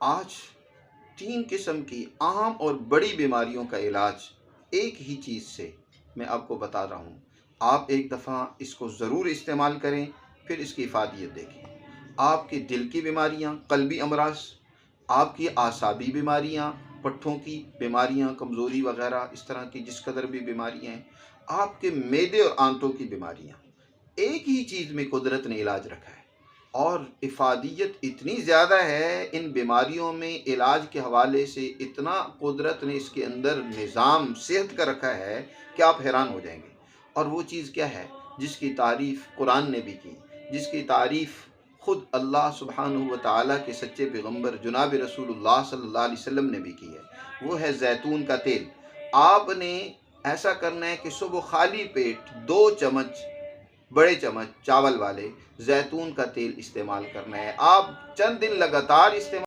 آج 3 قسم کی عام اور بڑی بیماریوں کا علاج ایک ہی چیز سے میں آپ کو بتا رہا ہوں۔ آپ ایک دفعہ اس کو ضرور استعمال کریں، پھر اس کی افادیت دیکھیں۔ آپ کے دل کی بیماریاں، قلبی امراض، آپ کی اعصابی بیماریاں، پٹھوں کی بیماریاں، کمزوری وغیرہ اس طرح کی جس قدر بھی بیماریاں ہیں، آپ کے معدے اور آنتوں کی بیماریاں، ایک ہی چیز میں قدرت نے علاج رکھا ہے، اور افادیت اتنی زیادہ ہے ان بیماریوں میں علاج کے حوالے سے، اتنا قدرت نے اس کے اندر نظام صحت کا رکھا ہے کہ آپ حیران ہو جائیں گے۔ اور وہ چیز کیا ہے جس کی تعریف قرآن نے بھی کی، جس کی تعریف خود اللہ سبحانہ و تعالیٰ کے سچے پیغمبر جناب رسول اللہ صلی اللہ علیہ وسلم نے بھی کی ہے، وہ ہے زیتون کا تیل۔ آپ نے ایسا کرنا ہے کہ صبح خالی پیٹ 2 چمچ، بڑے چمچ چاول والے زیتون کا تیل استعمال کرنا ہے۔ آپ چند دن لگاتار استعمال